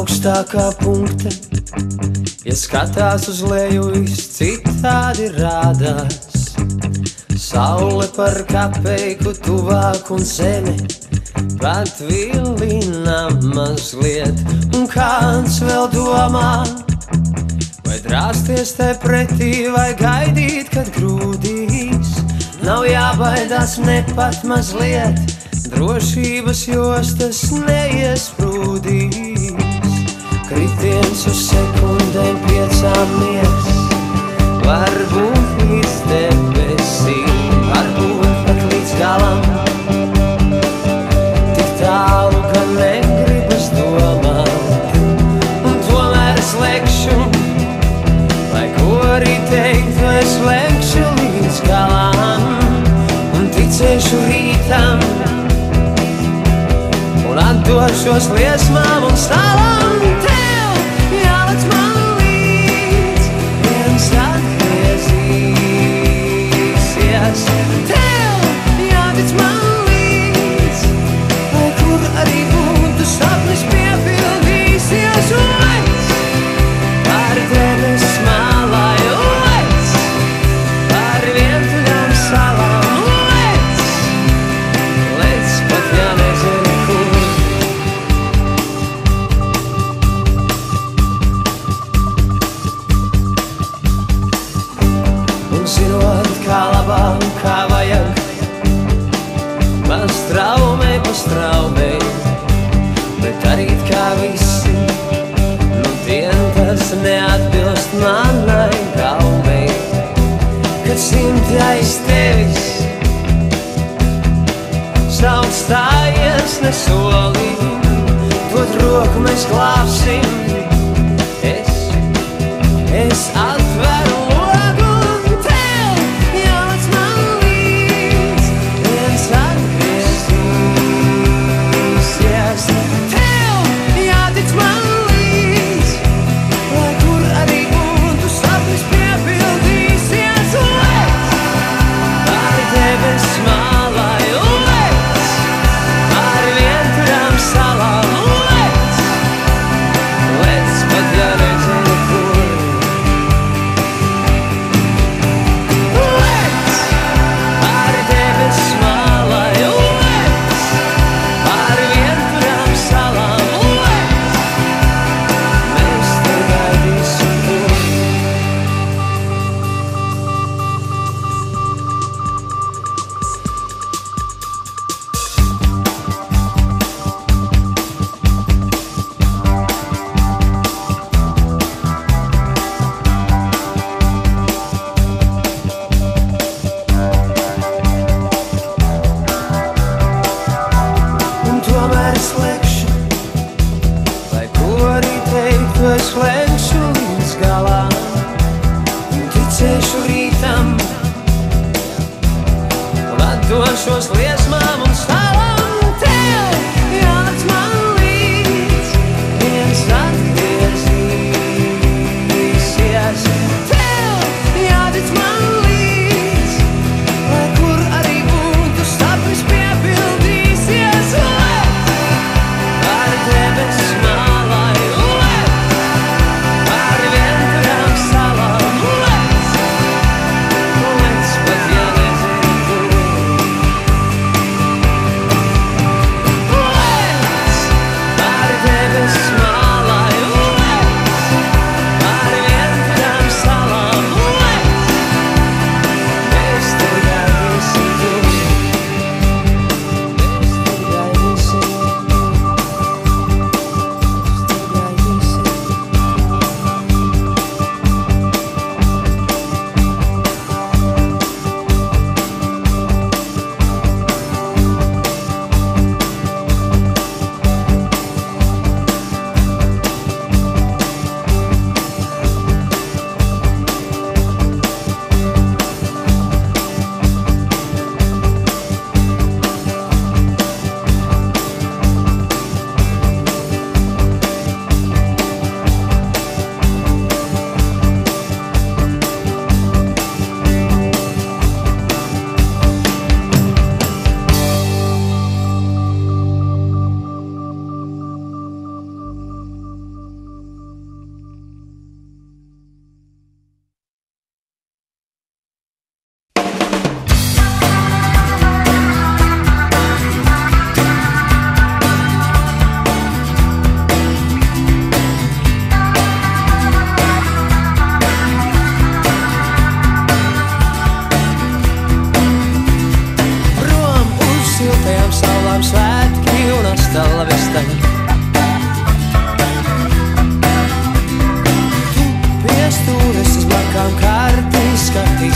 augstākā punkta, ja skatās uz leju, viss citādi rādās. Saule par kapeiku tuvāk un zeme pat vilina mazliet, un kāds vēl domā, vai drāsties tai pretī, vai gaidīt, kad grūdīs. Nav jābaidās ne pat mazliet, drošības jostas neiesprūdīs. Kritiens uz sekundēm 5 miers, varbūt līdz debesīm, varbūt pat līdz galam. Tik tālu, ka negribas domāt, un tomēr es lekšu, lai ko arī teiktu, es lekšu līdz galam, un ticēšu rītam, un atdošos liesmām un stāvam. Tev jālec man līdz, viens atgriezīsies. Tev jātic man līdz, lai kur arī būtu, sapnis piepildīsies. Lec par tevis malai, lec par vientuļām salām, lec pat ja nezinu kur. Un zinot, kā labāk, kā vajag, pa straumei, bet darīt kā visi, nu dien tas neatbilst manai gaumei. Kad simti aiz tevis sauc stājies nesolī, dod roku mēs glābsim. Es atveru logu, un tev jālec man līdz, viens atgriezīsies. Tev jātic man līdz, lai kur arī būtu, sapnis piepildīsies. Lec par debes malai, lec par vientuļām salām, lec pat ja nezinu kur. Lec par debes malai, lec par vientuļām salām, mēs te gaidīsim tur. Un tomēr es lekšu, lai ko arī teiktu, es lekšu līdz galam, un ticēšu rītam, un atdošos liesmām un stāvam. Tev jālec man līdz, viens atgriezīsies. Tev jātic man līdz, lai kur arī būtu, sapnis piepildīsies. Par debes malai, lec par vientuļām salām, lec pat ja nezinu kur.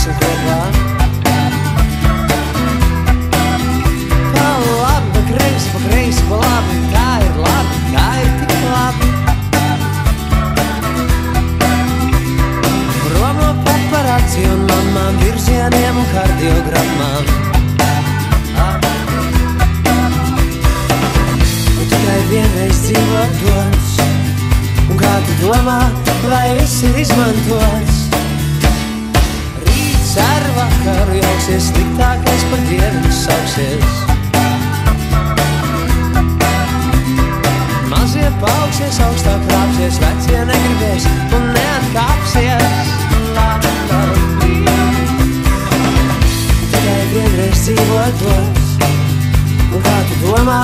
būsim kopā. Pa labi, pa kreisi, pa labi, tā ir tik labi. Prom no paparazzi un mamām, virzieniem un kardiogramām. Tikai vienreiz dzīvotos, un kā tu domā, vai viss ir izmantots? Rīts ar vakaru jauksies, sliktākais par dienu sauksies. Mazie paaugsies, augstāk krāpsies, vecie negribēs un neatkāpsies. Tikai vienreiz dzīvotos, un kā tu domā,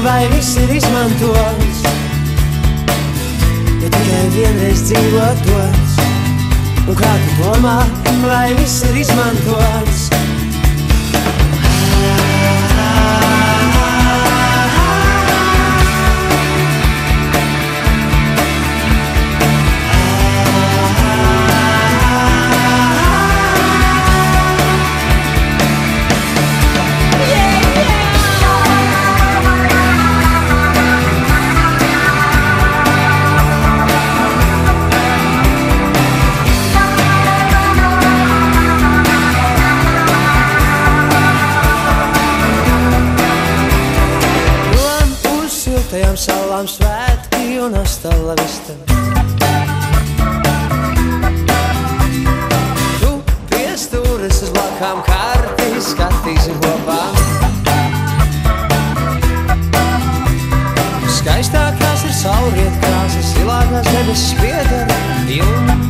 vai viss ir izmantots? Ja tikai vienreiz dzīvotos, un kā tu domā, vai viss ir izmantots? Tajām salām svētki un hasta la vista. Tu piestūris uz blakām karti, skatīsim kopā. Skaistākās ir saulriet krāsas, silākās debesis pieder jums.